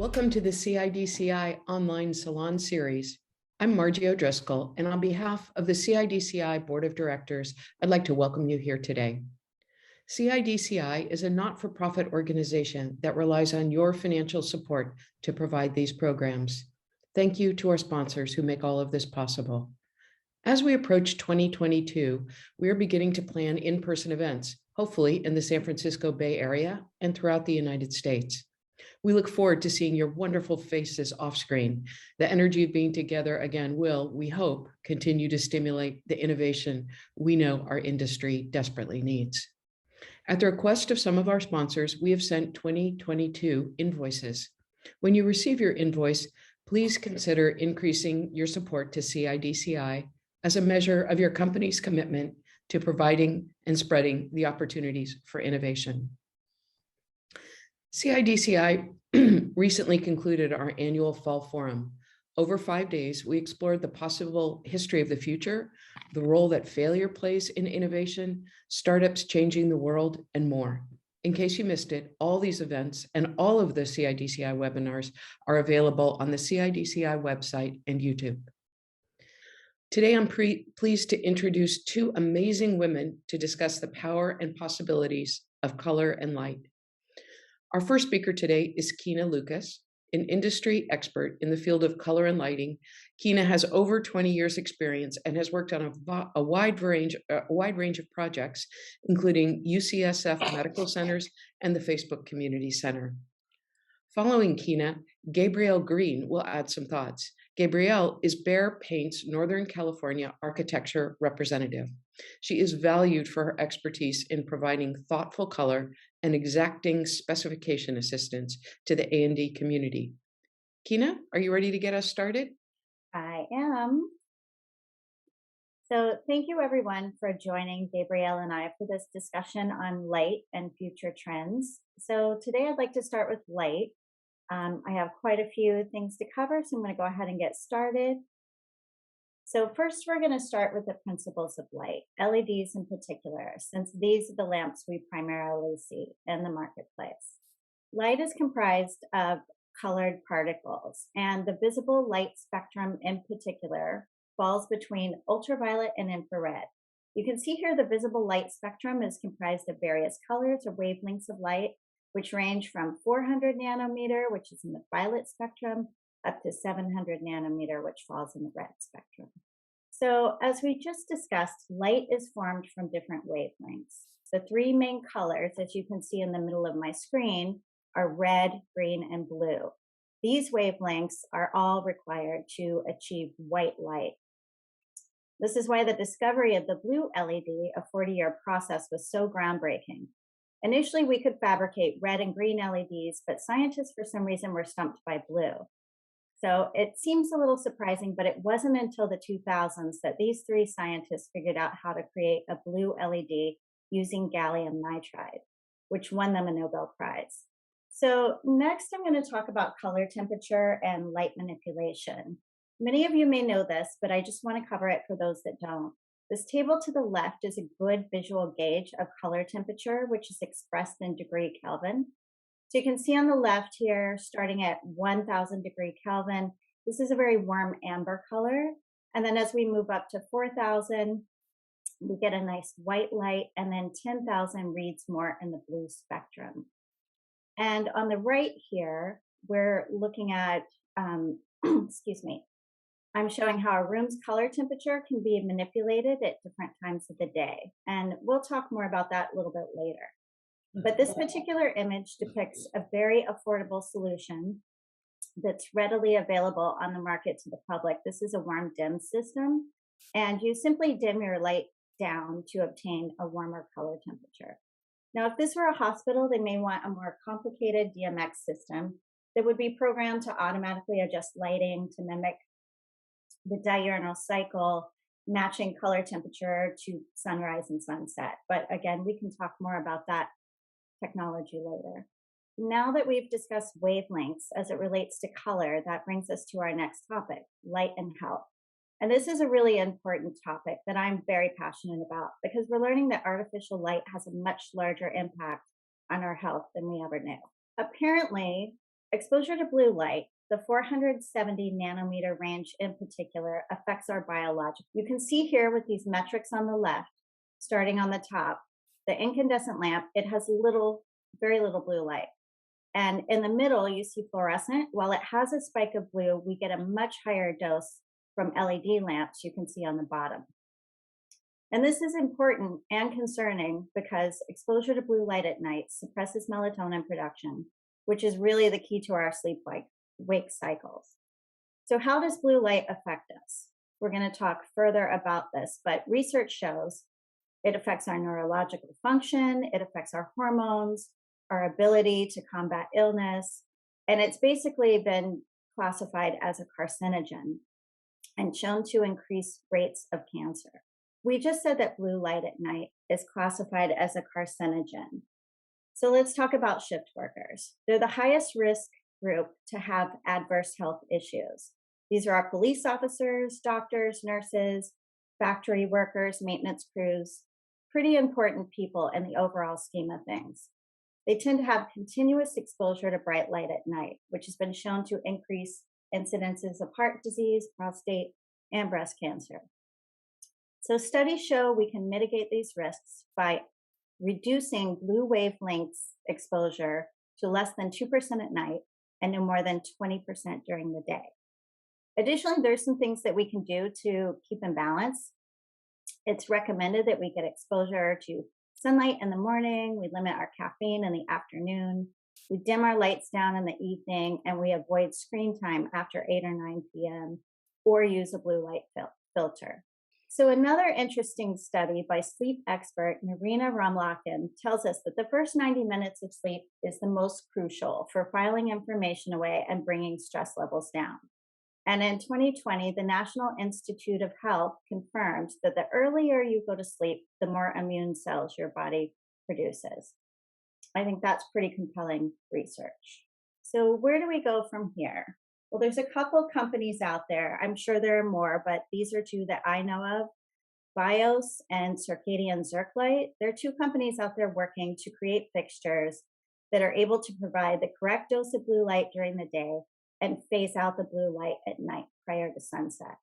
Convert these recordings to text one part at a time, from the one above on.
Welcome to the CIDCI online salon series. I'm Margie O'Driscoll, and on behalf of the CIDCI Board of Directors, I'd like to welcome you here today. CIDCI is a not-for-profit organization that relies on your financial support to provide these programs. Thank you to our sponsors who make all of this possible. As we approach 2022, we are beginning to plan in-person events, hopefully in the San Francisco Bay Area and throughout the United States. We look forward to seeing your wonderful faces off screen. The energy of being together again will, we hope, continue to stimulate the innovation we know our industry desperately needs. At the request of some of our sponsors, we have sent 2022 invoices. When you receive your invoice, please consider increasing your support to CIDCI as a measure of your company's commitment to providing and spreading the opportunities for innovation. CIDCI recently concluded our annual Fall Forum. Over 5 days, we explored the possible history of the future, the role that failure plays in innovation, startups changing the world, and more. In case you missed it, all these events and all of the CIDCI webinars are available on the CIDCI website and YouTube. Today, I'm pleased to introduce two amazing women to discuss the power and possibilities of color and light. Our first speaker today is Keena Lucas, an industry expert in the field of color and lighting. Keena has over 20 years experience and has worked on a wide range of projects, including UCSF Medical Centers and the Facebook Community Center. Following Keena, Gaybrielle Green will add some thoughts. Gaybrielle is Behr Paint's Northern California architecture representative. She is valued for her expertise in providing thoughtful color and exacting specification assistance to the A&D community. Keena, are you ready to get us started? I am. So thank you everyone for joining Gaybrielle and I for this discussion on light and future trends. So today I'd like to start with light. I have quite a few things to cover, so I'm going to go ahead and get started. So first, we're going to start with the principles of light, LEDs in particular, since these are the lamps we primarily see in the marketplace. Light is comprised of colored particles, and the visible light spectrum in particular falls between ultraviolet and infrared. You can see here the visible light spectrum is comprised of various colors or wavelengths of light, which range from 400 nanometer, which is in the violet spectrum, up to 700 nanometer, which falls in the red spectrum. So as we just discussed, light is formed from different wavelengths. The three main colors, as you can see in the middle of my screen, are red, green, and blue. These wavelengths are all required to achieve white light. This is why the discovery of the blue LED, a 40-year process, was so groundbreaking. Initially, we could fabricate red and green LEDs, but scientists, for some reason, were stumped by blue. So it seems a little surprising, but it wasn't until the 2000s that these three scientists figured out how to create a blue LED using gallium nitride, which won them a Nobel Prize. So next, I'm going to talk about color temperature and light manipulation. Many of you may know this, but I just want to cover it for those that don't. This table to the left is a good visual gauge of color temperature, which is expressed in degree Kelvin. So you can see on the left here, starting at 1000 degree Kelvin, this is a very warm amber color. And then as we move up to 4000, we get a nice white light, and then 10,000 reads more in the blue spectrum. And on the right here, we're looking at, excuse me, I'm showing how a room's color temperature can be manipulated at different times of the day. And we'll talk more about that a little bit later. But this particular image depicts a very affordable solution that's readily available on the market to the public. This is a warm dim system, and you simply dim your light down to obtain a warmer color temperature. Now, if this were a hospital, they may want a more complicated DMX system that would be programmed to automatically adjust lighting to mimic the diurnal cycle, matching color temperature to sunrise and sunset. But again, we can talk more about that technology later. Now that we've discussed wavelengths as it relates to color, that brings us to our next topic, light and health. And this is a really important topic that I'm very passionate about, because we're learning that artificial light has a much larger impact on our health than we ever knew. Apparently, exposure to blue light, the 470 nanometer range in particular, affects our biological. You can see here with these metrics on the left, starting on the top, the incandescent lamp, it has very little blue light. And in the middle, you see fluorescent. While it has a spike of blue, we get a much higher dose from LED lamps you can see on the bottom. And this is important and concerning because exposure to blue light at night suppresses melatonin production, which is really the key to our sleep wake cycles. So how does blue light affect us? We're going to talk further about this, but research shows it affects our neurological function, it affects our hormones, our ability to combat illness, and it's basically been classified as a carcinogen and shown to increase rates of cancer. We just said that blue light at night is classified as a carcinogen. So let's talk about shift workers. They're the highest risk group to have adverse health issues. These are our police officers, doctors, nurses, factory workers, maintenance crews, pretty important people in the overall scheme of things. They tend to have continuous exposure to bright light at night, which has been shown to increase incidences of heart disease, prostate, and breast cancer. So studies show we can mitigate these risks by reducing blue wavelengths exposure to less than 2% at night and no more than 20% during the day. Additionally, there's some things that we can do to keep in balance. It's recommended that we get exposure to sunlight in the morning, we limit our caffeine in the afternoon, we dim our lights down in the evening, and we avoid screen time after 8 or 9 p.m. or use a blue light filter. So another interesting study by sleep expert Narina Ramlakan tells us that the first 90 minutes of sleep is the most crucial for filing information away and bringing stress levels down. And in 2020, the National Institute of Health confirmed that the earlier you go to sleep, the more immune cells your body produces. I think that's pretty compelling research. So where do we go from here? Well, there's a couple companies out there. I'm sure there are more, but these are two that I know of, Bios and Circadian Light. There are two companies out there working to create fixtures that are able to provide the correct dose of blue light during the day and phase out the blue light at night prior to sunset.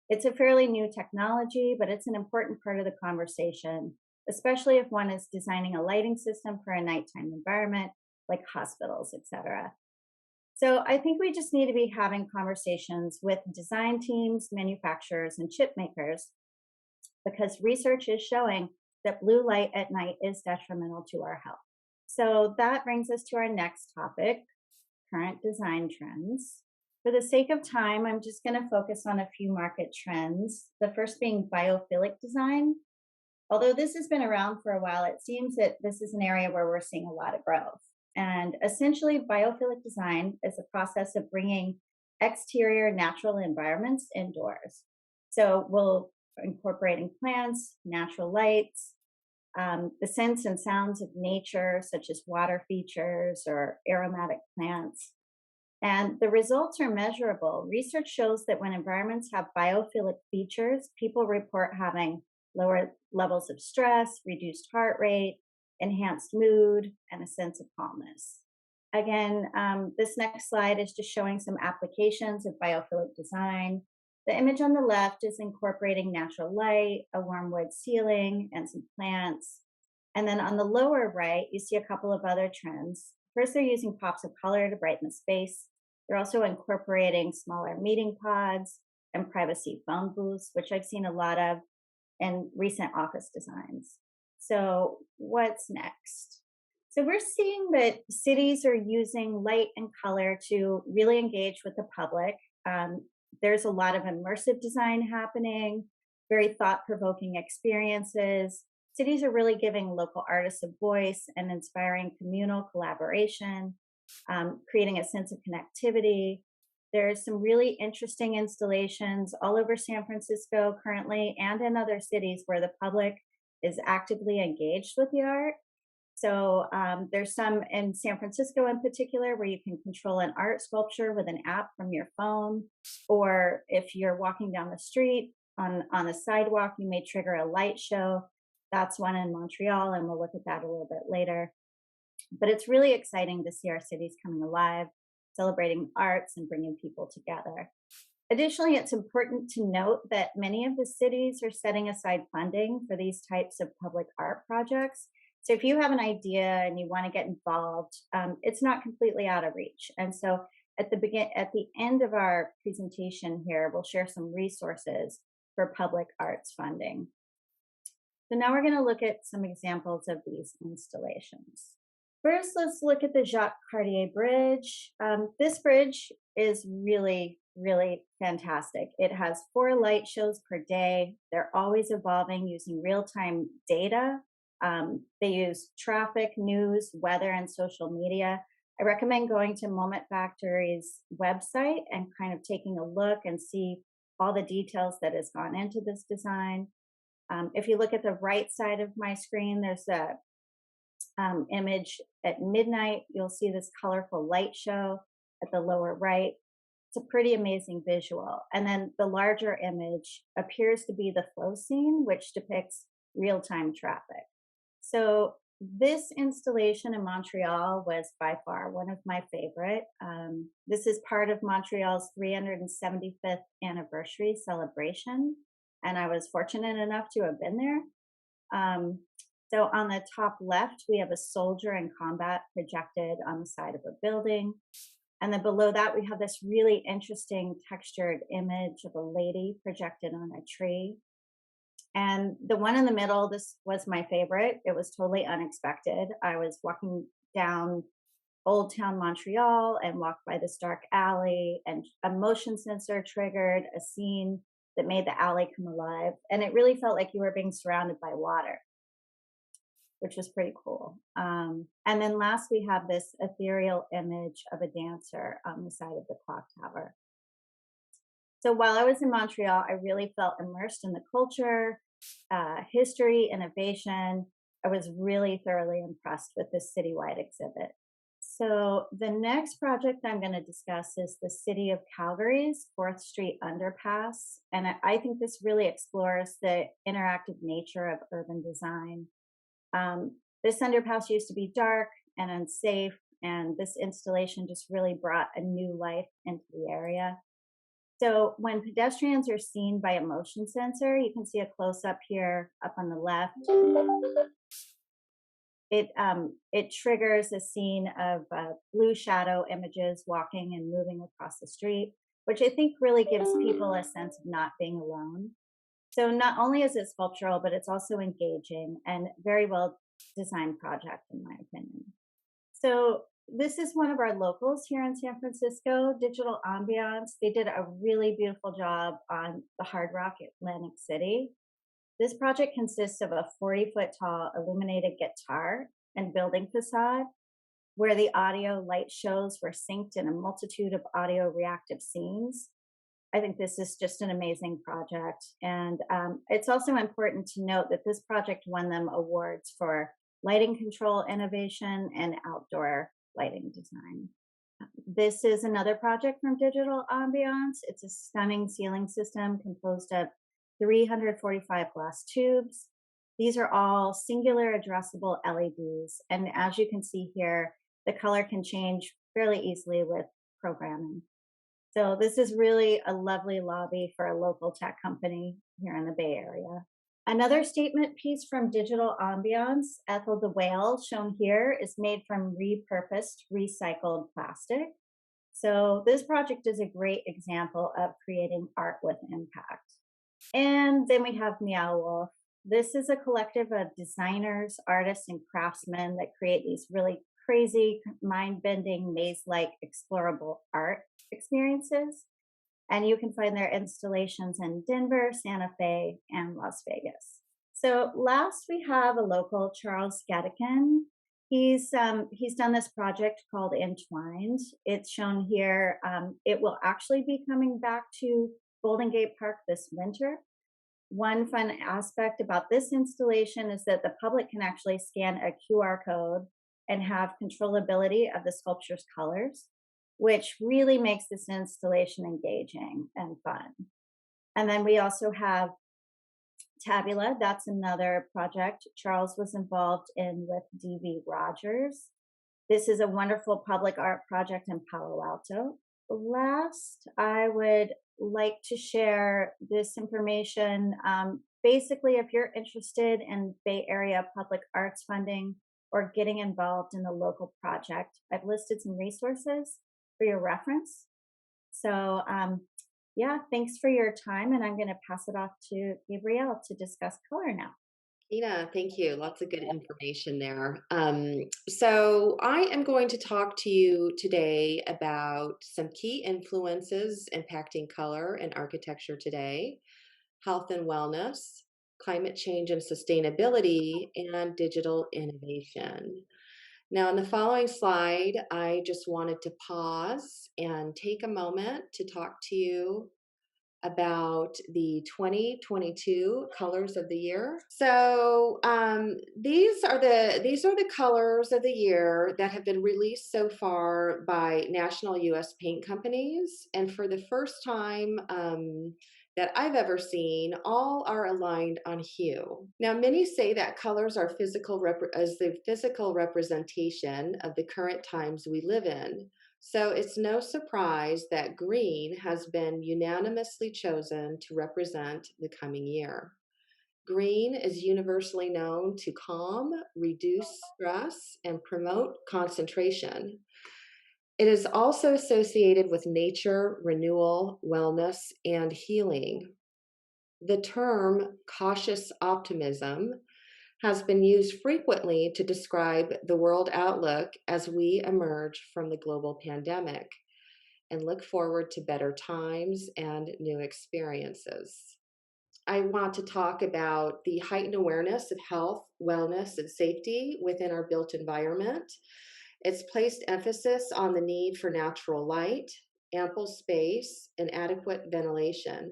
It's a fairly new technology, but it's an important part of the conversation, especially if one is designing a lighting system for a nighttime environment like hospitals, etc. So I think we just need to be having conversations with design teams, manufacturers, and chip makers, because research is showing that blue light at night is detrimental to our health. So that brings us to our next topic, current design trends. For the sake of time, I'm just going to focus on a few market trends. The first being biophilic design. Although this has been around for a while, it seems that this is an area where we're seeing a lot of growth. And essentially, biophilic design is a process of bringing exterior natural environments indoors. So we'll incorporating plants, natural lights, the scents and sounds of nature, such as water features or aromatic plants. And the results are measurable. Research shows that when environments have biophilic features, people report having lower levels of stress, reduced heart rate, enhanced mood, and a sense of calmness. Again, this next slide is just showing some applications of biophilic design. The image on the left is incorporating natural light, a warm wood ceiling, and some plants. And then on the lower right, you see a couple of other trends. First, they're using pops of color to brighten the space. They're also incorporating smaller meeting pods and privacy phone booths, which I've seen a lot of in recent office designs. So what's next? So we're seeing that cities are using light and color to really engage with the public. There's a lot of immersive design happening, very thought-provoking experiences. Cities are really giving local artists a voice and inspiring communal collaboration, creating a sense of connectivity. There's some really interesting installations all over San Francisco currently and in other cities where the public is actively engaged with the art. So there's some in San Francisco in particular where you can control an art sculpture with an app from your phone, or if you're walking down the street on a sidewalk, you may trigger a light show. That's one in Montreal, and we'll look at that a little bit later. But it's really exciting to see our cities coming alive. celebrating arts and bringing people together. Additionally, it's important to note that many of the cities are setting aside funding for these types of public art projects. So if you have an idea and you want to get involved, it's not completely out of reach. And so at the end of our presentation here, we'll share some resources for public arts funding. So now we're going to look at some examples of these installations. First, let's look at the Jacques Cartier Bridge. This bridge is really, really fantastic. It has 4 light shows per day. They're always evolving using real-time data. They use traffic, news, weather, and social media. I recommend going to Moment Factory's website and kind of taking a look and see all the details that has gone into this design. If you look at the right side of my screen, there's a image at midnight. You'll see this colorful light show at the lower right. It's a pretty amazing visual. And then the larger image appears to be the flow scene, which depicts real-time traffic. So this installation in Montreal was by far one of my favorite. This is part of Montreal's 375th anniversary celebration, and I was fortunate enough to have been there. So on the top left, we have a soldier in combat projected on the side of a building. And then below that, we have this really interesting textured image of a lady projected on a tree. And the one in the middle, this was my favorite. It was totally unexpected. I was walking down Old Town Montreal and walked by this dark alley, and a motion sensor triggered a scene that made the alley come alive. And it really felt like you were being surrounded by water, which was pretty cool. And then last, we have this ethereal image of a dancer on the side of the clock tower. So while I was in Montreal, I really felt immersed in the culture, history, innovation. I was really thoroughly impressed with this citywide exhibit. So the next project I'm going to discuss is the City of Calgary's 4th Street Underpass. And I think this really explores the interactive nature of urban design. This underpass used to be dark and unsafe, and this installation just really brought a new life into the area. So when pedestrians are seen by a motion sensor, you can see a close-up here up on the left. It triggers a scene of blue shadow images walking and moving across the street, which I think really gives people a sense of not being alone. So not only is it sculptural, but it's also engaging and very well designed project, in my opinion. So this is one of our locals here in San Francisco, Digital Ambiance. They did a really beautiful job on the Hard Rock Atlantic City. This project consists of a 40-foot tall illuminated guitar and building facade, where the audio light shows were synced in a multitude of audio reactive scenes. I think this is just an amazing project. And it's also important to note that this project won them awards for lighting control innovation and outdoor lighting design. This is another project from Digital Ambiance. It's a stunning ceiling system composed of 345 glass tubes. These are all singular addressable LEDs. And as you can see here, the color can change fairly easily with programming. So this is really a lovely lobby for a local tech company here in the Bay Area. Another statement piece from Digital Ambiance, Ethel the Whale, shown here, is made from repurposed, recycled plastic. So this project is a great example of creating art with impact. And then we have Meow Wolf. This is a collective of designers, artists, and craftsmen that create these really crazy, mind-bending, maze-like, explorable art experiences. And you can find their installations in Denver, Santa Fe, and Las Vegas. So last we have a local, Charles Gadican. He's done this project called Entwined. It's shown here. It will actually be coming back to Golden Gate Park this winter. One fun aspect about this installation is that the public can actually scan a QR code and have controllability of the sculpture's colors, which really makes this installation engaging and fun. And then we also have Tabula. That's another project Charles was involved in with D.V. Rogers. This is a wonderful public art project in Palo Alto. Last, I would like to share this information. Basically, if you're interested in Bay Area public arts funding or getting involved in the local project, I've listed some resources for your reference. So, yeah, thanks for your time. And I'm going to pass it off to Gabrielle to discuss color now. Keena, thank you. Lots of good information there. So, I am going to talk to you today about some key influences impacting color and architecture today, health and wellness, climate change and sustainability, and digital innovation. Now, in the following slide, I just wanted to pause and take a moment to talk to you about the 2022 colors of the year. So these are the colors of the year that have been released so far by national U.S. paint companies, and for the first time that I've ever seen, all are aligned on hue. Now, many say that colors are as the physical representation of the current times we live in. So it's no surprise that green has been unanimously chosen to represent the coming year. Green is universally known to calm, reduce stress, and promote concentration. It is also associated with nature, renewal, wellness, and healing. The term cautious optimism has been used frequently to describe the world outlook as we emerge from the global pandemic and look forward to better times and new experiences. I want to talk about the heightened awareness of health, wellness, and safety within our built environment. It's placed emphasis on the need for natural light, ample space, and adequate ventilation.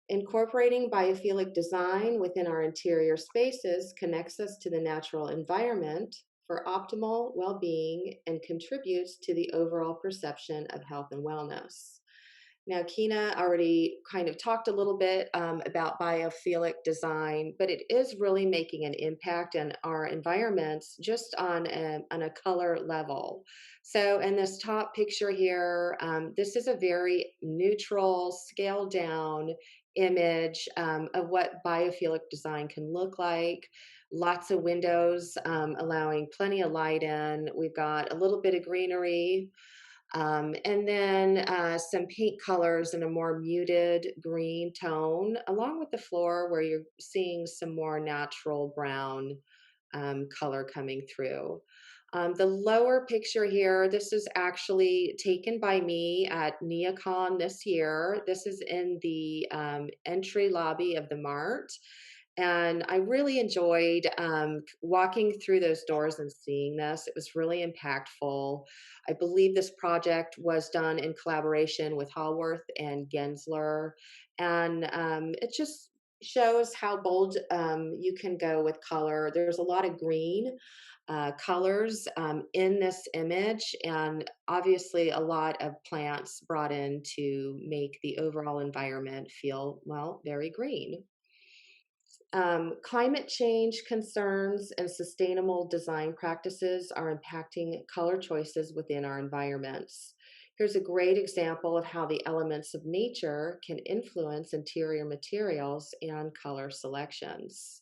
Incorporating biophilic design within our interior spaces connects us to the natural environment for optimal well-being and contributes to the overall perception of health and wellness. Now, Keena already kind of talked a little bit about biophilic design, but it is really making an impact in our environments just on a color level. So, in this top picture here, this is a very neutral, scaled down image of what biophilic design can look like. Lots of windows allowing plenty of light in. We've got a little bit of greenery, and then some paint colors in a more muted green tone, along with the floor where you're seeing some more natural brown color coming through. The lower picture here, this is actually taken by me at NeoCon this year. This is in the entry lobby of the Mart. And I really enjoyed walking through those doors and seeing this. It was really impactful. I believe this project was done in collaboration with Hallworth and Gensler. And it just shows how bold you can go with color. There's a lot of green colors in this image, and obviously a lot of plants brought in to make the overall environment feel, well, very green. Climate change concerns and sustainable design practices are impacting color choices within our environments. Here's a great example of how the elements of nature can influence interior materials and color selections.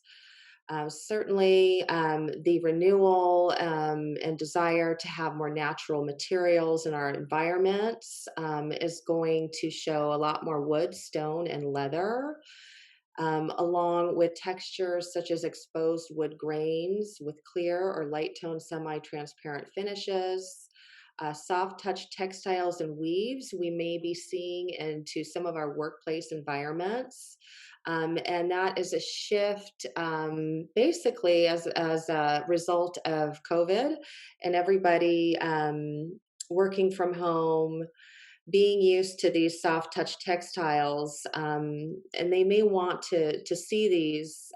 Certainly, the renewal and desire to have more natural materials in our environments is going to show a lot more wood, stone, and leather, along with textures such as exposed wood grains with clear or light tone semi-transparent finishes. Soft touch textiles and weaves we may be seeing into some of our workplace environments. And that is a shift basically as a result of COVID and everybody working from home, being used to these soft touch textiles, and they may want to see these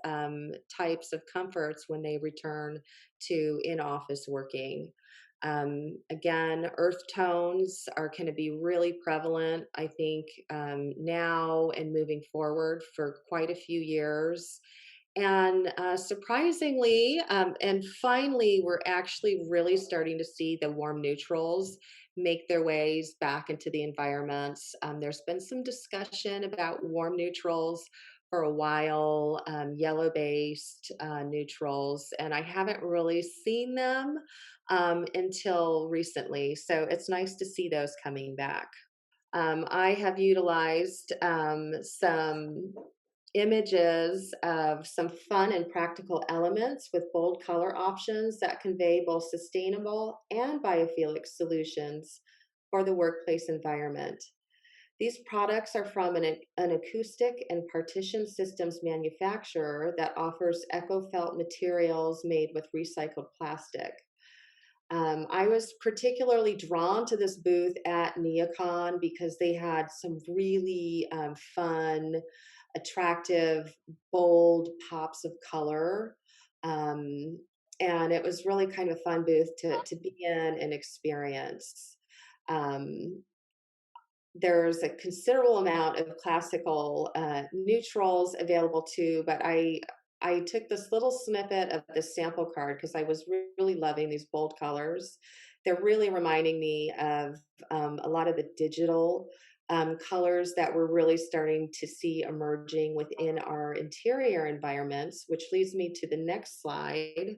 types of comforts when they return to in-office working. Again, earth tones are going to be really prevalent, I think, now and moving forward for quite a few years. And surprisingly, and finally, we're actually really starting to see the warm neutrals make their ways back into the environments. There's been some discussion about warm neutrals for a while, yellow based neutrals, and I haven't really seen them until recently. So it's nice to see those coming back. I have utilized some images of some fun and practical elements with bold color options that convey both sustainable and biophilic solutions for the workplace environment. These products are from an acoustic and partition systems manufacturer that offers eco-felt materials made with recycled plastic. I was particularly drawn to this booth at NeoCon because they had some really fun, attractive, bold pops of color. Um, and it was really kind of a fun booth to be in and experience. Um, there's a considerable amount of classical neutrals available too, but I took this little snippet of the sample card because I was really loving these bold colors. They're really reminding me of a lot of the digital colors that we're really starting to see emerging within our interior environments, which leads me to the next slide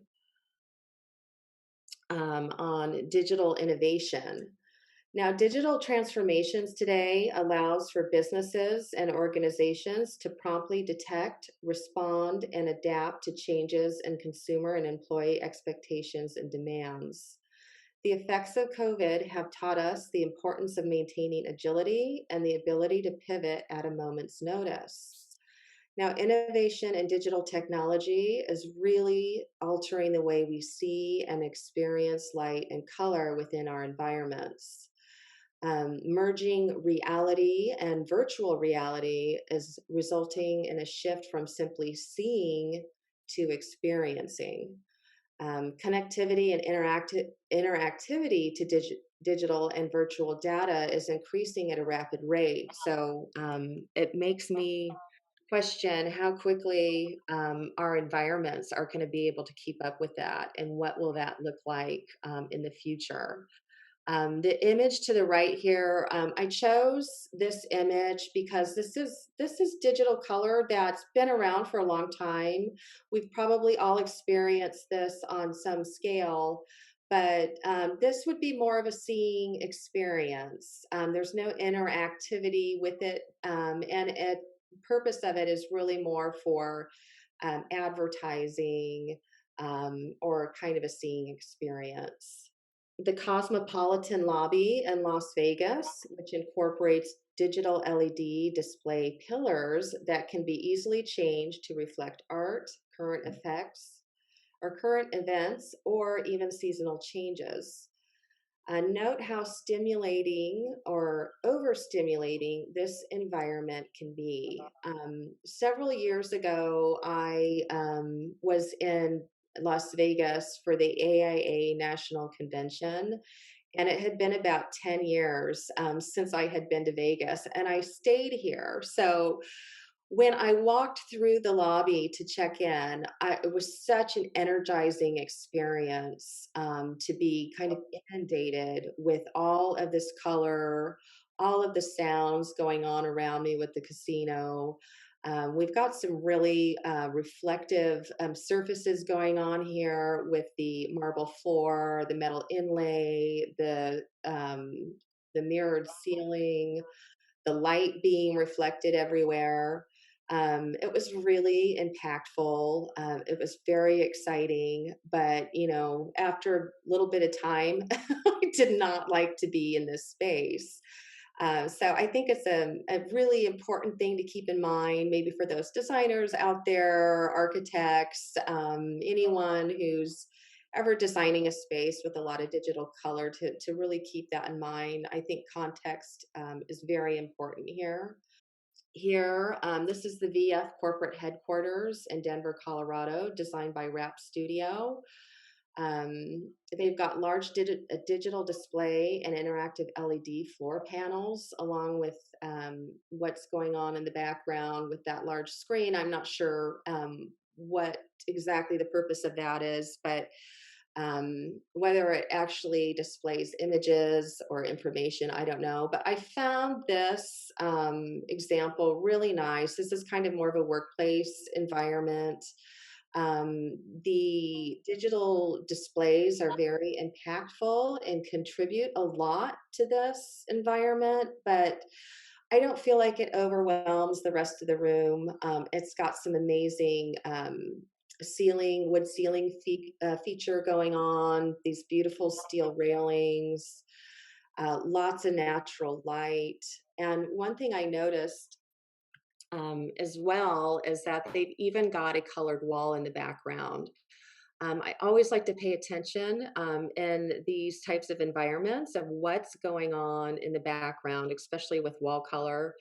on digital innovation. Now, digital transformations today allows for businesses and organizations to promptly detect, respond, and adapt to changes in consumer and employee expectations and demands. The effects of COVID have taught us the importance of maintaining agility and the ability to pivot at a moment's notice. Now, innovation in digital technology is really altering the way we see and experience light and color within our environments. Merging reality and virtual reality is resulting in a shift from simply seeing to experiencing. Connectivity and interactivity to digital and virtual data is increasing at a rapid rate. So it makes me question how quickly our environments are going to be able to keep up with that, and what will that look like in the future. The image to the right here, I chose this image because this is digital color that's been around for a long time. We've probably all experienced this on some scale, but this would be more of a seeing experience. There's no interactivity with it, and it purpose of it is really more for advertising or kind of a seeing experience. The Cosmopolitan Lobby in Las Vegas, which incorporates digital LED display pillars that can be easily changed to reflect art, current effects, or current events, or even seasonal changes. Note how stimulating or overstimulating this environment can be. Several years ago, I was in Las Vegas for the AIA National Convention, and it had been about 10 years since I had been to Vegas, and I stayed here. So when I walked through the lobby to check in, it was such an energizing experience to be kind of inundated with all of this color, all of the sounds going on around me with the casino. We've got some really reflective surfaces going on here with the marble floor, the metal inlay, the mirrored ceiling, the light being reflected everywhere. It was really impactful. It was very exciting, but after a little bit of time, I did not like to be in this space. So I think it's a really important thing to keep in mind, maybe for those designers out there, architects, anyone who's ever designing a space with a lot of digital color, to really keep that in mind. I think context is very important here. This is the VF corporate headquarters in Denver, Colorado, designed by Wrap Studio. They've got large digital display and interactive LED floor panels, along with what's going on in the background with that large screen. I'm not sure what exactly the purpose of that is, but whether it actually displays images or information, I don't know. But I found this example really nice. This is kind of more of a workplace environment. The digital displays are very impactful and contribute a lot to this environment, but I don't feel like it overwhelms the rest of the room. It's got some amazing wood ceiling feature going on, these beautiful steel railings, lots of natural light. And one thing I noticed as well is that they've even got a colored wall in the background. I always like to pay attention in these types of environments of what's going on in the background, especially with wall color.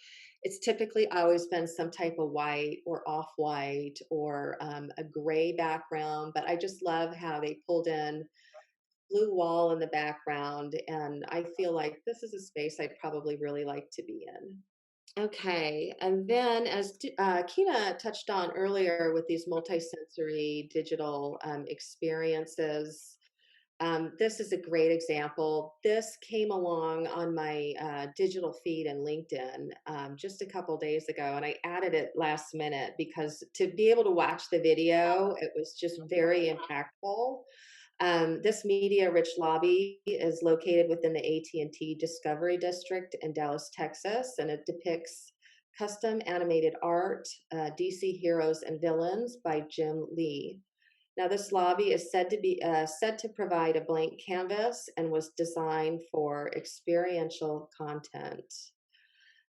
It's typically always been some type of white or off white or a gray background, but I just love how they pulled in blue wall in the background. And I feel like this is a space I'd probably really like to be in. Okay, and then as Keena touched on earlier with these multisensory digital experiences, this is a great example. This came along on my digital feed in LinkedIn just a couple days ago, and I added it last minute because to be able to watch the video, it was just very impactful. This media-rich lobby is located within the AT&T Discovery District in Dallas, Texas, and it depicts custom animated art, DC Heroes and Villains by Jim Lee. Now, this lobby is said to provide a blank canvas and was designed for experiential content.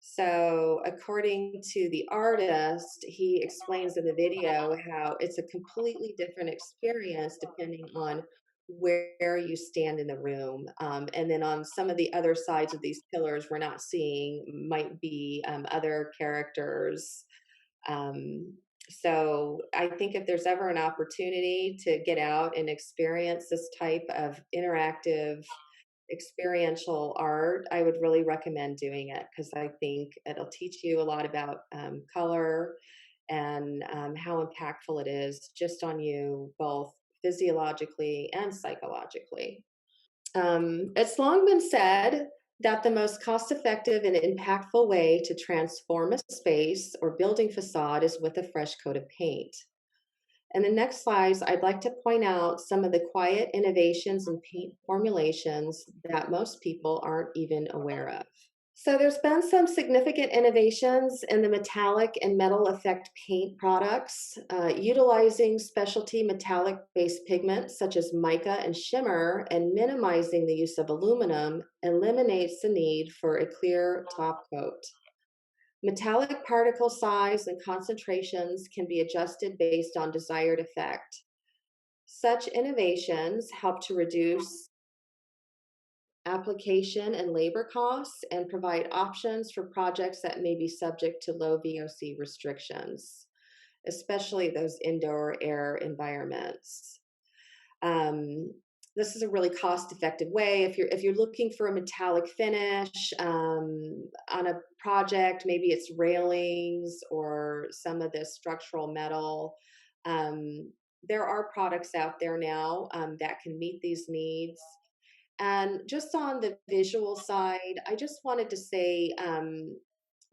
So, according to the artist, he explains in the video how it's a completely different experience depending on where you stand in the room. And then on some of the other sides of these pillars, we're not seeing might be other characters. So, I think if there's ever an opportunity to get out and experience this type of interactive experiential art, I would really recommend doing it because I think it'll teach you a lot about color and how impactful it is just on you, both physiologically and psychologically. It's long been said that the most cost effective and impactful way to transform a space or building facade is with a fresh coat of paint. In the next slides, I'd like to point out some of the quiet innovations in paint formulations that most people aren't even aware of. So there's been some significant innovations in the metallic and metal effect paint products. Utilizing specialty metallic-based pigments such as mica and shimmer and minimizing the use of aluminum eliminates the need for a clear top coat. Metallic particle size and concentrations can be adjusted based on desired effect. Such innovations help to reduce application and labor costs and provide options for projects that may be subject to low VOC restrictions, especially those indoor air environments. This is a really cost-effective way if you're looking for a metallic finish on a project, maybe it's railings or some of this structural metal. There are products out there now that can meet these needs. And just on the visual side, I just wanted to say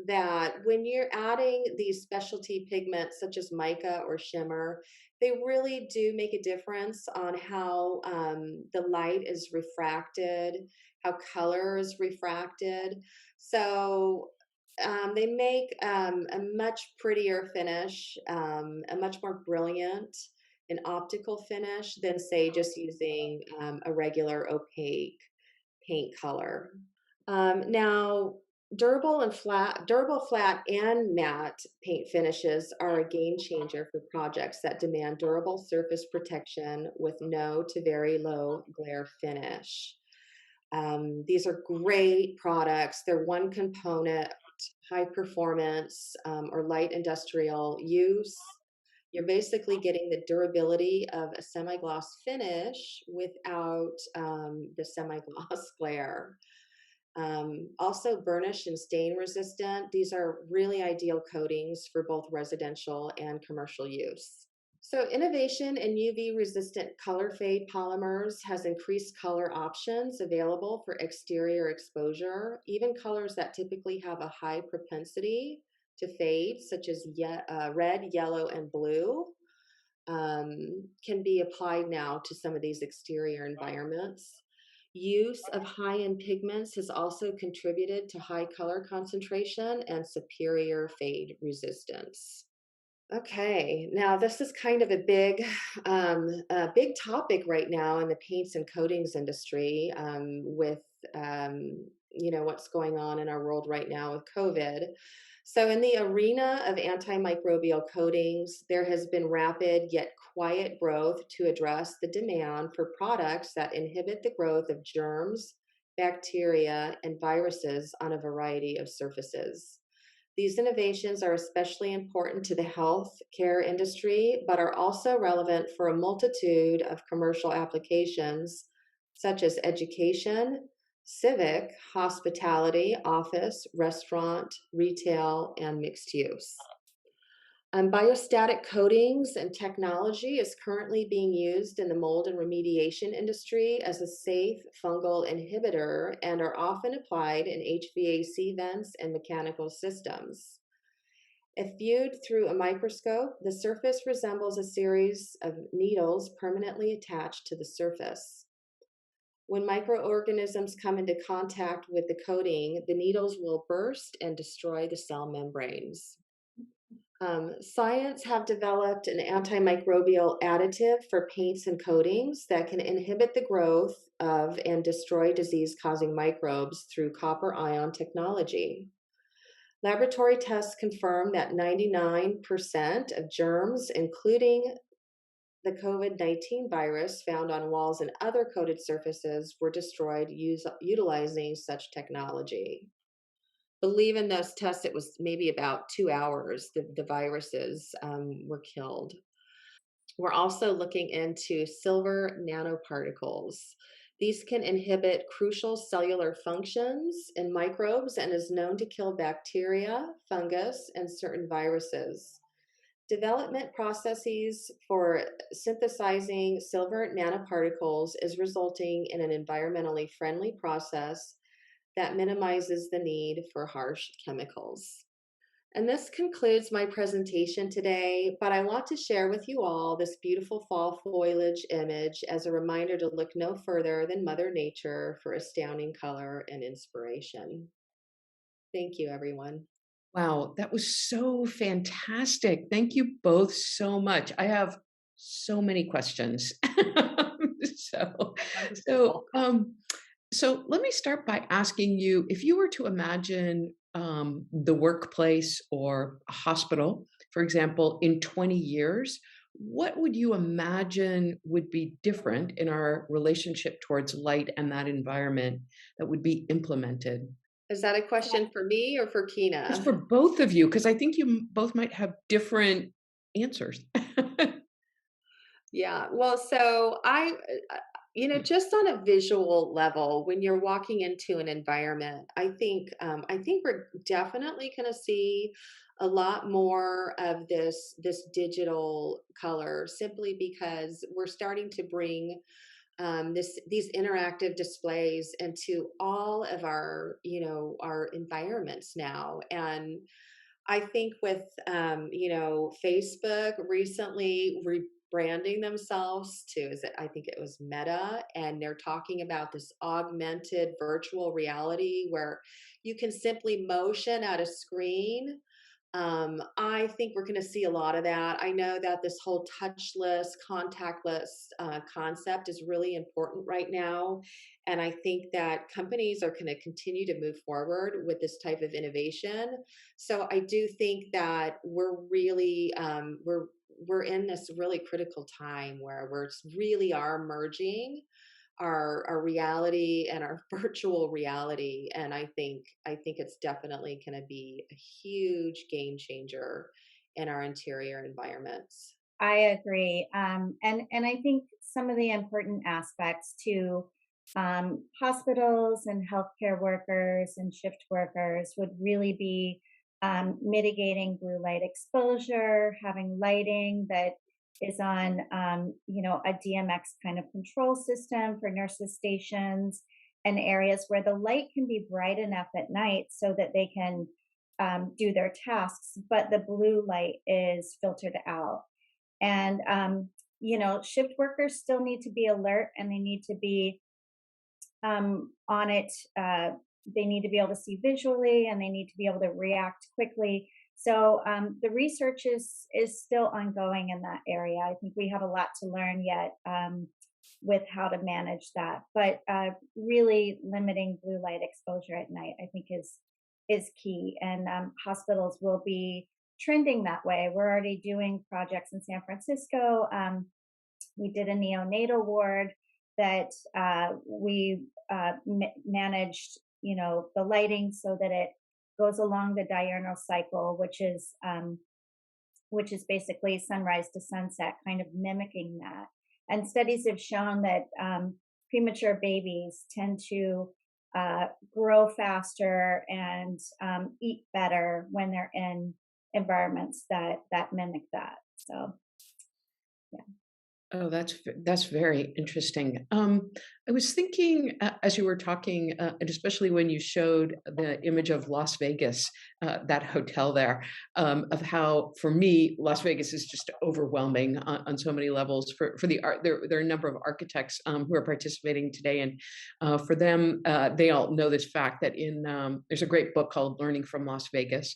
that when you're adding these specialty pigments such as mica or shimmer, they really do make a difference on how the light is refracted, how color is refracted. So they make a much prettier finish, a much more brilliant and optical finish than, say, just using a regular opaque paint color. Now, durable flat and matte paint finishes are a game changer for projects that demand durable surface protection with no to very low glare finish. These are great products. They're one component, high performance or light industrial use. You're basically getting the durability of a semi-gloss finish without the semi-gloss glare. Also burnish and stain resistant. These are really ideal coatings for both residential and commercial use. So, innovation in UV resistant color fade polymers has increased color options available for exterior exposure, even colors that typically have a high propensity to fade, such as red, yellow, and blue, can be applied now to some of these exterior environments. Use of high end pigments has also contributed to high color concentration and superior fade resistance. Okay, now this is kind of a big topic right now in the paints and coatings industry, with what's going on in our world right now with COVID. So, in the arena of antimicrobial coatings, there has been rapid yet quiet growth to address the demand for products that inhibit the growth of germs, bacteria, and viruses on a variety of surfaces. These innovations are especially important to the health care industry, but are also relevant for a multitude of commercial applications such as education, civic, hospitality, office, restaurant, retail, and mixed use. Biostatic coatings and technology is currently being used in the mold and remediation industry as a safe fungal inhibitor and are often applied in HVAC vents and mechanical systems. If viewed through a microscope, the surface resembles a series of needles permanently attached to the surface. When microorganisms come into contact with the coating, the needles will burst and destroy the cell membranes. Science have developed an antimicrobial additive for paints and coatings that can inhibit the growth of and destroy disease causing microbes through copper ion technology. Laboratory tests confirm that 99% of germs, including the COVID-19 virus found on walls and other coated surfaces, were destroyed utilizing such technology. Believe in those tests, it was maybe about 2 hours the viruses were killed. We're also looking into silver nanoparticles. These can inhibit crucial cellular functions in microbes and is known to kill bacteria, fungus, and certain viruses. Development processes for synthesizing silver nanoparticles is resulting in an environmentally friendly process that minimizes the need for harsh chemicals. And this concludes my presentation today, but I want to share with you all this beautiful fall foliage image as a reminder to look no further than Mother Nature for astounding color and inspiration. Thank you, everyone. Wow, that was so fantastic. Thank you both so much. I have so many questions. so, so, um, so let me start by asking you, if you were to imagine the workplace or a hospital, for example, in 20 years, what would you imagine would be different in our relationship towards light and that environment that would be implemented? Is that a question for me or for It's Keena? for both of you, because I think you both might have different answers. Yeah, well, so just on a visual level, when you're walking into an environment, I think we're definitely going to see a lot more of this digital color, simply because we're starting to bring these interactive displays into all of our environments now. And I think with Facebook recently rebranding themselves to, I think it was Meta, and they're talking about this augmented virtual reality where you can simply motion at a screen. I think we're going to see a lot of that. I know that this whole touchless, contactless concept is really important right now. And I think that companies are going to continue to move forward with this type of innovation. So I do think that we're in this really critical time where we really are merging our reality and our virtual reality. And I think it's definitely going to be a huge game changer in our interior environments. I agree. And I think some of the important aspects to hospitals and healthcare workers and shift workers would really be mitigating blue light exposure, having lighting that is on, a DMX kind of control system for nurses' stations and areas where the light can be bright enough at night so that they can do their tasks, but the blue light is filtered out. And, shift workers still need to be alert and they need to be on it. They need to be able to see visually and they need to be able to react quickly. So the research is still ongoing in that area. I think we have a lot to learn yet with how to manage that. But really limiting blue light exposure at night, I think, is key. And hospitals will be trending that way. We're already doing projects in San Francisco. We did a neonatal ward that we managed, the lighting so that it goes along the diurnal cycle, which is basically sunrise to sunset, kind of mimicking that. And studies have shown that premature babies tend to grow faster and eat better when they're in environments that mimic that. So, yeah. Oh, that's very interesting. I was thinking as you were talking, and especially when you showed the image of Las Vegas, that hotel there, of how, for me, Las Vegas is just overwhelming on so many levels. For the art, there are a number of architects who are participating today, and for them, they all know this fact that there's a great book called "Learning from Las Vegas,"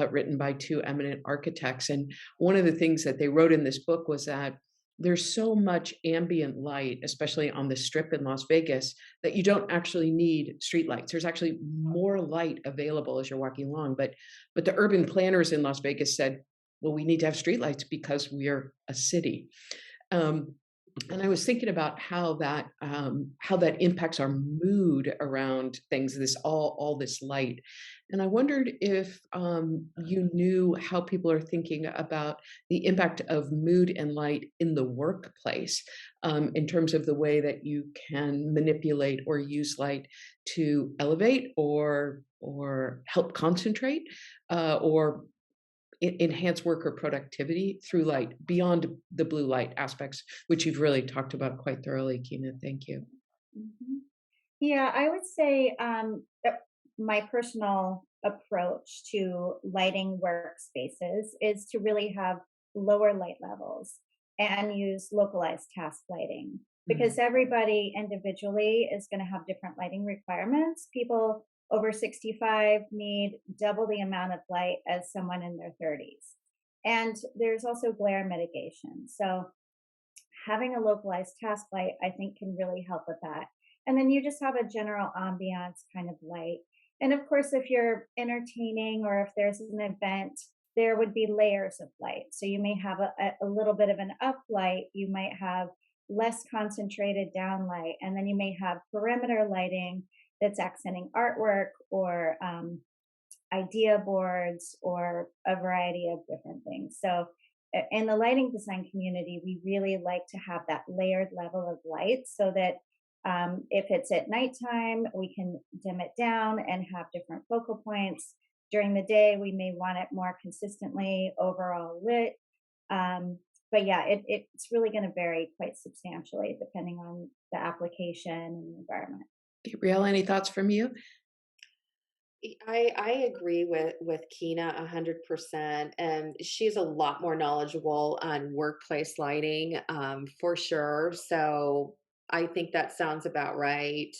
written by two eminent architects, and one of the things that they wrote in this book was that there's so much ambient light, especially on the strip in Las Vegas, that you don't actually need street lights. There's actually more light available as you're walking along. But the urban planners in Las Vegas said, well, we need to have street lights because we're a city. And I was thinking about how that impacts our mood around things. All this light, and I wondered if you knew how people are thinking about the impact of mood and light in the workplace, in terms of the way that you can manipulate or use light to elevate or help concentrate, or enhance worker productivity through light beyond the blue light aspects, which you've really talked about quite thoroughly, Keena. Thank you. Mhm. Yeah, I would say that my personal approach to lighting workspaces is to really have lower light levels and use localized task lighting Mm. because everybody individually is going to have different lighting requirements. People over 65 need double the amount of light as someone in their 30s. And there's also glare mitigation. So having a localized task light, I think, can really help with that. And then you just have a general ambiance kind of light. And of course, if you're entertaining or if there's an event, there would be layers of light. So you may have a little bit of an up light, you might have less concentrated down light, and then you may have perimeter lighting that's accenting artwork or idea boards or a variety of different things. So in the lighting design community, we really like to have that layered level of light so that if it's at nighttime, we can dim it down and have different focal points. During the day, we may want it more consistently overall lit. But yeah, it's really going to vary quite substantially depending on the application and the environment. Gabrielle, any thoughts from you? I agree with Keena 100%, and she's a lot more knowledgeable on workplace lighting, for sure. So I think that sounds about right.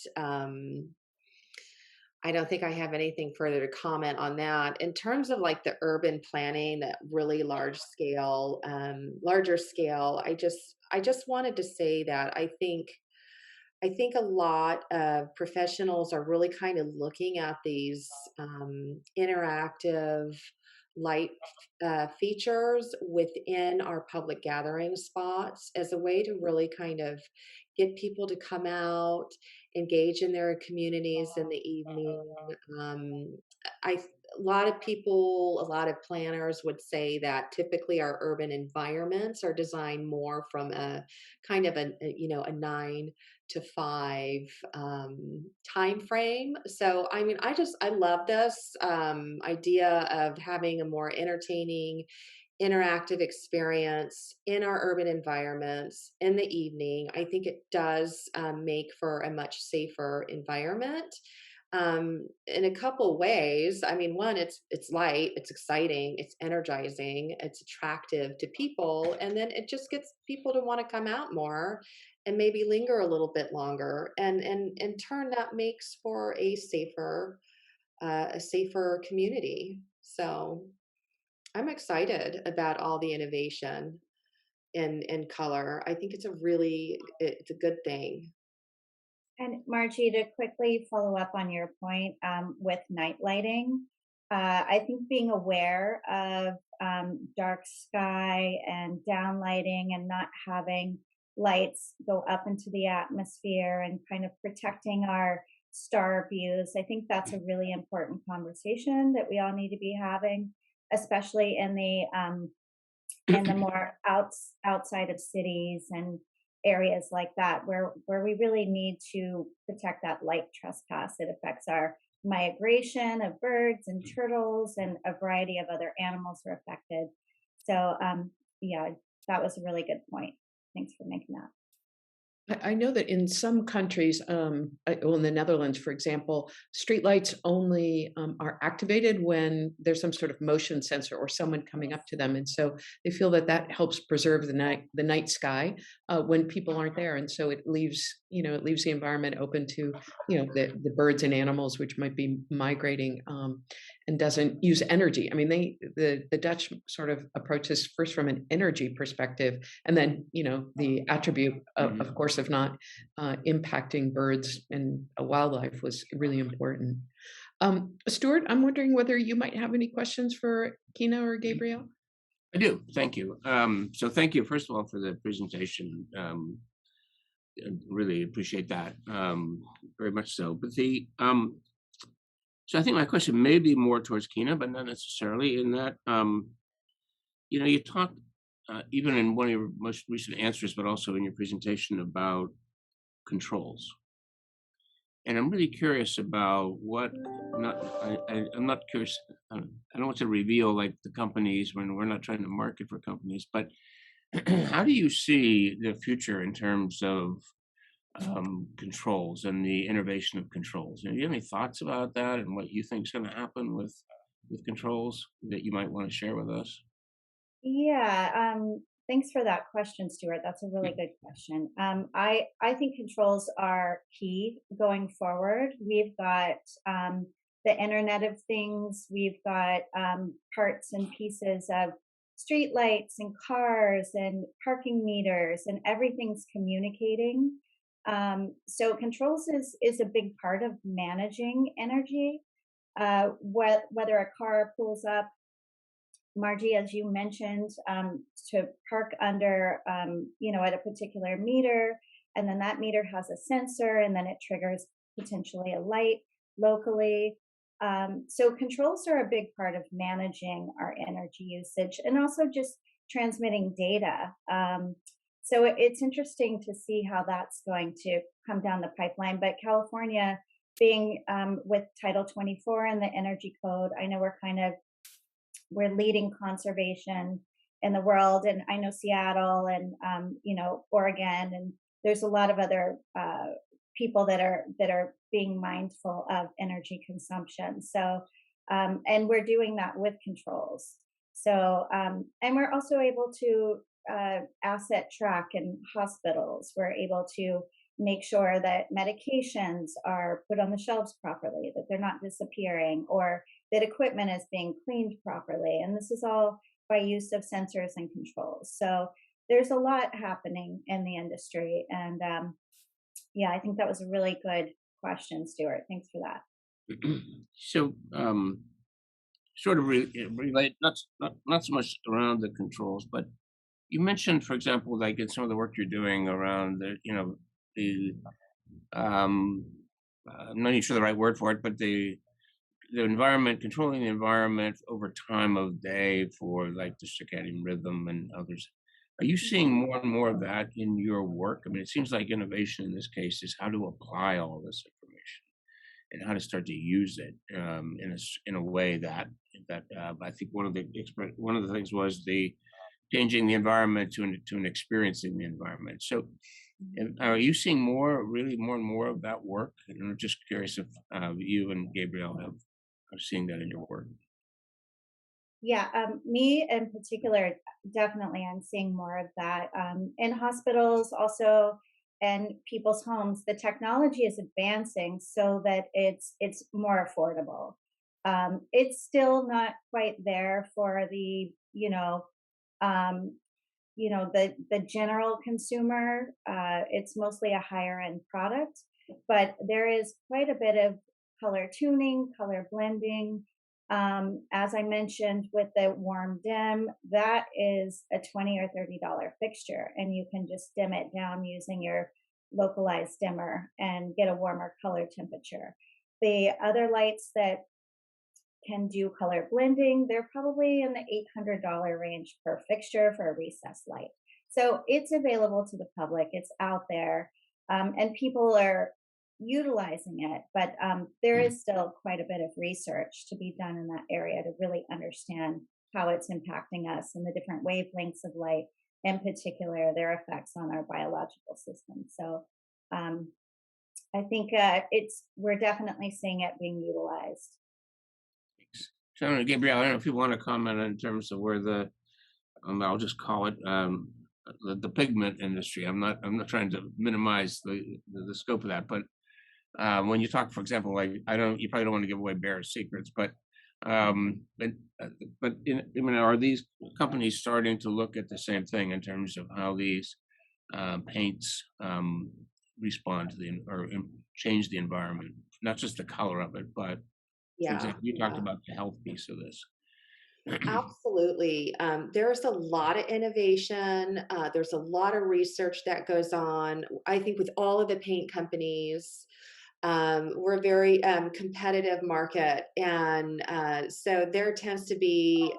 I don't think I have anything further to comment on that. In terms of like the urban planning, that really larger scale, I just wanted to say that I think a lot of professionals are really kind of looking at these interactive light features within our public gathering spots as a way to really kind of get people to come out, engage in their communities in the evening. Um, a lot of people, a lot of planners would say that typically our urban environments are designed more from a kind of a 9 to 5 time frame. So I mean, I love this idea of having a more entertaining interactive experience in our urban environments in the evening, I think it does make for a much safer environment in a couple ways. I mean, one, it's light, it's exciting, it's energizing, it's attractive to people, and then it just gets people to want to come out more and maybe linger a little bit longer, and in turn that makes for a safer community. So I'm excited about all the innovation in color. I think it's a good thing. And Margie, to quickly follow up on your point with night lighting, I think being aware of dark sky and downlighting and not having lights go up into the atmosphere and kind of protecting our star views, I think that's a really important conversation that we all need to be having, especially in the more outside of cities and areas like that where we really need to protect that light trespass. It affects our migration of birds and turtles, and a variety of other animals are affected. So yeah, that was a really good point. Thanks for making that. I know that in some countries, well, in the Netherlands, for example, streetlights only are activated when there's some sort of motion sensor or someone coming up to them, and so they feel that that helps preserve the night sky when people aren't there, and so it leaves the environment open to the birds and animals which might be migrating, and doesn't use energy. I mean, the Dutch sort of approach this first from an energy perspective, and then the attribute of course of not impacting birds and wildlife was really important. Stuart, I'm wondering whether you might have any questions for Keena or Gaybrielle. I do. Thank you. So thank you, first of all, for the presentation. I really appreciate that, very much so. But so I think my question may be more towards Keena, but not necessarily in that, you talked even in one of your most recent answers, but also in your presentation about controls. And I'm really curious about I'm not curious, I don't want to reveal like the companies when we're not trying to market for companies, but how do you see the future in terms of controls and the innovation of controls? Do you have any thoughts about that and what you think is going to happen with controls that you might want to share with us? Yeah, thanks for that question, Stuart. That's a really good question. I think controls are key going forward. We've got the Internet of Things. We've got parts and pieces of street lights and cars and parking meters, and everything's communicating. So controls is a big part of managing energy. Whether a car pulls up, Margie, as you mentioned, to park under, at a particular meter, and then that meter has a sensor, and then it triggers potentially a light locally. So controls are a big part of managing our energy usage, and also just transmitting data. So it's interesting to see how that's going to come down the pipeline. But California, being with Title 24 and the Energy Code, I know we're leading conservation in the world, and I know Seattle and Oregon, and there's a lot of other people that are being mindful of energy consumption. So and we're doing that with controls. So and we're also able to asset track in hospitals. We're able to make sure that medications are put on the shelves properly, that they're not disappearing, or that equipment is being cleaned properly. And this is all by use of sensors and controls. So there's a lot happening in the industry. And yeah, I think that was a really good question, Stuart. Thanks for that. So sort of relate, not so much around the controls, but you mentioned, for example, like in some of the work you're doing around I'm not even sure the right word for it, but the environment, controlling the environment over time of day for like the circadian rhythm and others. Are you seeing more and more of that in your work? I mean, it seems like innovation in this case is how to apply all this information. and how to start to use it in a way that I think one of the things was the changing the environment to an experiencing the environment. So, are you seeing really more and more of that work? And I'm just curious if you and Gaybrielle are seeing that in your work. Yeah, me in particular, definitely, I'm seeing more of that in hospitals, also, and people's homes. The technology is advancing so that it's more affordable. It's still not quite there for the um, the general consumer. It's mostly a higher end product, but there is quite a bit of color tuning, color blending. As I mentioned with the warm dim, that is a $20 or $30 fixture, and you can just dim it down using your localized dimmer and get a warmer color temperature. The other lights that can do color blending, they're probably in the $800 range per fixture for a recessed light. So it's available to the public, it's out there, and people are utilizing it. But there Mm. is still quite a bit of research to be done in that area to really understand how it's impacting us and the different wavelengths of light, in particular, their effects on our biological system. So um, I think we're definitely seeing it being utilized. So, I don't know, Gabrielle, I don't know if you want to comment in terms of where I'll just call it the pigment industry. I'm not trying to minimize the scope of that, but when you talk, for example, like you probably don't want to give away Bear's secrets, but um, but are these companies starting to look at the same thing in terms of how these paints respond to change the environment, not just the color of it, but for Yeah, example, you talked yeah. about the health piece of this. Absolutely. There's a lot of innovation. There's a lot of research that goes on. I think with all of the paint companies, we're a very competitive market. And so there tends to be,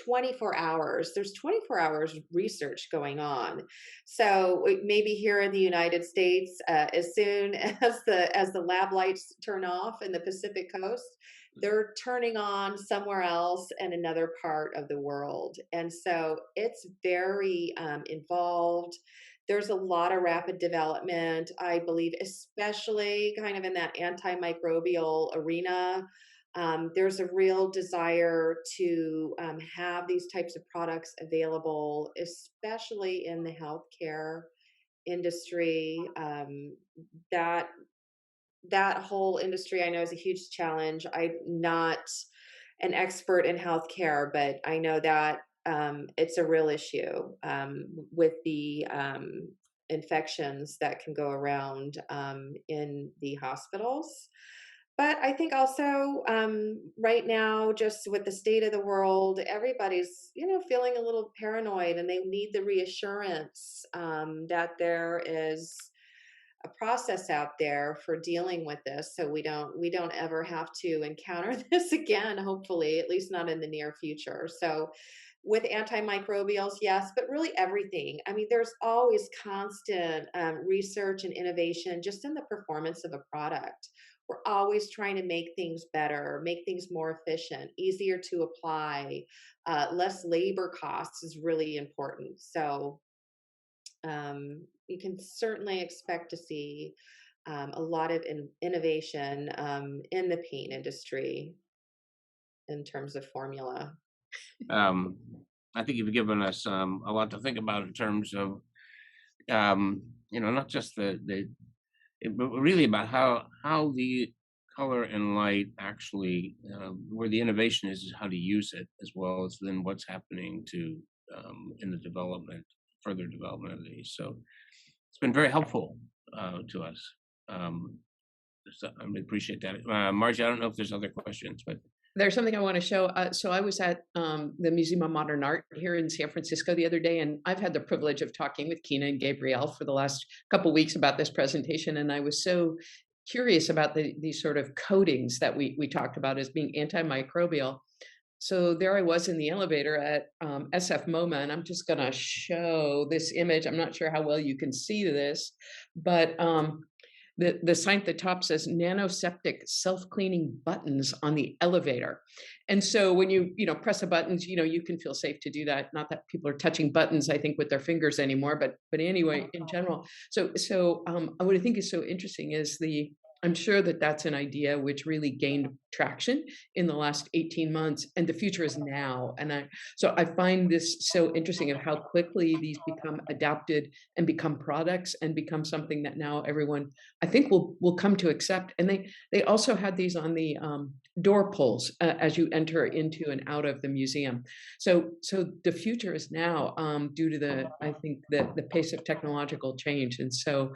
24 hours. There's 24 hours research going on. So maybe here in the United States, as soon as the lab lights turn off in the Pacific Coast, they're turning on somewhere else in another part of the world. And so it's very involved. There's a lot of rapid development, I believe, especially kind of in that antimicrobial arena. There's a real desire to have these types of products available, especially in the healthcare industry. That that whole industry I know is a huge challenge. I'm not an expert in healthcare, but I know that it's a real issue with the infections that can go around in the hospitals. But I think also right now, just with the state of the world, everybody's feeling a little paranoid, and they need the reassurance that there is a process out there for dealing with this, so we don't ever have to encounter this again, hopefully, at least not in the near future. So with antimicrobials, yes, but really everything. I mean, there's always constant research and innovation just in the performance of a product. We're always trying to make things better, make things more efficient, easier to apply, less labor costs is really important. So you can certainly expect to see a lot of innovation in the paint industry in terms of formula. Um, I think you've given us a lot to think about in terms of not just but really about how the color and light actually where the innovation is how to use it, as well as then what's happening to in the further development of these. So it's been very helpful to us. Um, so I really appreciate that. Margie, I don't know if there's other questions, but There's something I want to show. So I was at the Museum of Modern Art here in San Francisco the other day, and I've had the privilege of talking with Keena and Gaybrielle for the last couple of weeks about this presentation, and I was so curious about these sort of coatings that we talked about as being antimicrobial. So there I was in the elevator at SF MoMA, and I'm just going to show this image. I'm not sure how well you can see this, but the sign at the top says nanoseptic self-cleaning buttons on the elevator. And so when you press the buttons, you can feel safe to do that. Not that people are touching buttons, I think, with their fingers anymore, but anyway, in general. So what I think is so interesting is I'm sure that that's an idea which really gained traction in the last 18 months, and the future is now. So I find this so interesting of how quickly these become adapted and become products and become something that now everyone, I think, will come to accept. And they also had these on the door pulls as you enter into and out of the museum. So the future is now, due to I think the pace of technological change. And so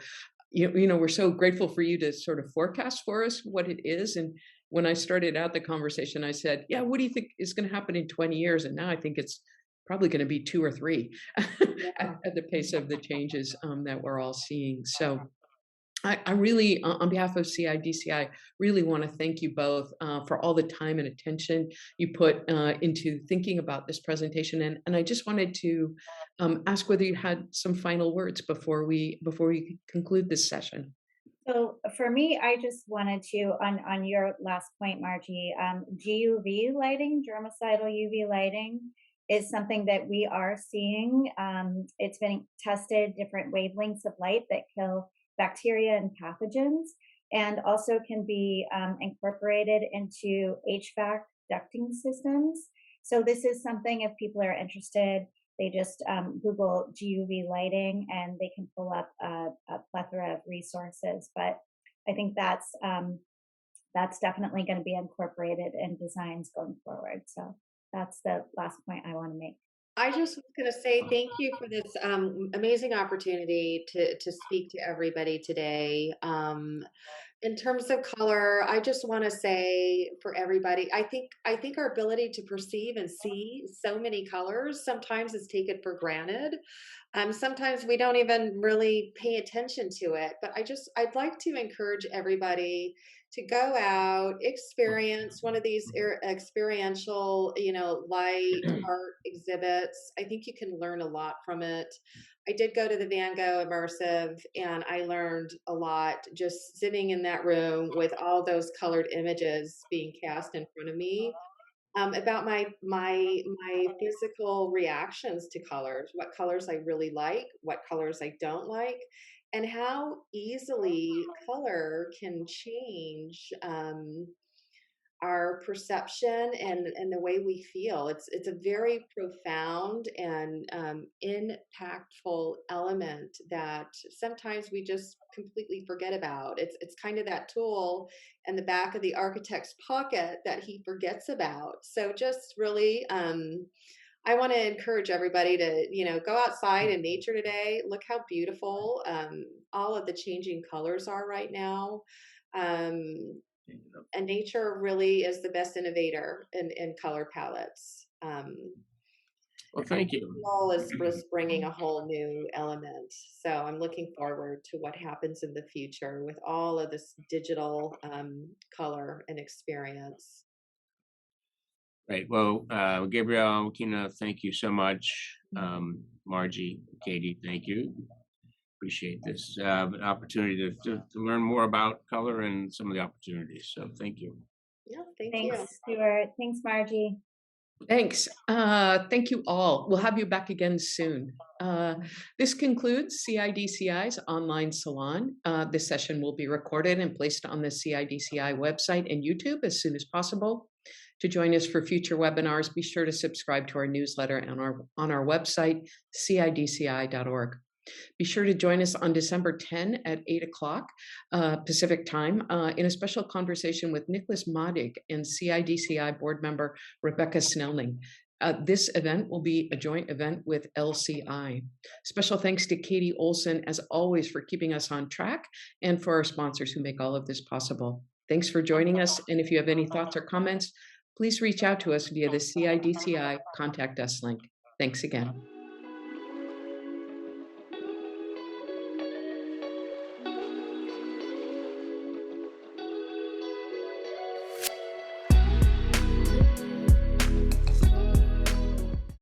we're so grateful for you to sort of forecast for us what it is. And when I started out the conversation, I said, yeah, what do you think is going to happen in 20 years? And now I think it's probably going to be 2 or 3 at the pace of the changes that we're all seeing. So I really, on behalf of CIDCI, really want to thank you both for all the time and attention you put into thinking about this presentation. And I just wanted to ask whether you had some final words before we conclude this session. So for me, I just wanted to, on your last point, Margie, GUV lighting, germicidal UV lighting, is something that we are seeing. It's been tested, different wavelengths of light that kill bacteria and pathogens, and also can be incorporated into HVAC ducting systems. So this is something, if people are interested, they just Google GUV lighting and they can pull up a plethora of resources. But I think that's definitely going to be incorporated in designs going forward. So that's the last point I want to make. I just was going to say thank you for this amazing opportunity to speak to everybody today. In terms of color, I just want to say for everybody, I think our ability to perceive and see so many colors sometimes is taken for granted. Sometimes we don't even really pay attention to it. But I'd like to encourage everybody to go out, experience one of these experiential, light art exhibits. I think you can learn a lot from it. I did go to the Van Gogh immersive, and I learned a lot just sitting in that room with all those colored images being cast in front of me, about my physical reactions to colors, what colors I really like, what colors I don't like, and how easily color can change our perception and the way we feel. It's a very profound and impactful element that sometimes we just completely forget about. It's kind of that tool in the back of the architect's pocket that he forgets about. So just really, I want to encourage everybody to go outside in nature today. Look how beautiful all of the changing colors are right now. And nature really is the best innovator in color palettes. Well, thank you. All is bringing a whole new element. So I'm looking forward to what happens in the future with all of this digital color and experience. Right. Well, Gaybrielle, Keena, thank you so much. Margie, Katie, thank you. Appreciate this opportunity to learn more about color and some of the opportunities. So thank you. Yeah, thanks Thanks, you. Stuart. Thanks, Margie. Thanks. Thank you all. We'll have you back again soon. This concludes CIDCI's online salon. This session will be recorded and placed on the CIDCI website and YouTube as soon as possible. To join us for future webinars, be sure to subscribe to our newsletter on our website, cidci.org. Be sure to join us on December 10 at 8 o'clock Pacific time in a special conversation with Nicholas Modig and CIDCI board member Rebecca Snelling. This event will be a joint event with LCI. Special thanks to Katie Olson, as always, for keeping us on track and for our sponsors who make all of this possible. Thanks for joining us. And if you have any thoughts or comments, please reach out to us via the CIDCI Contact Us link. Thanks again.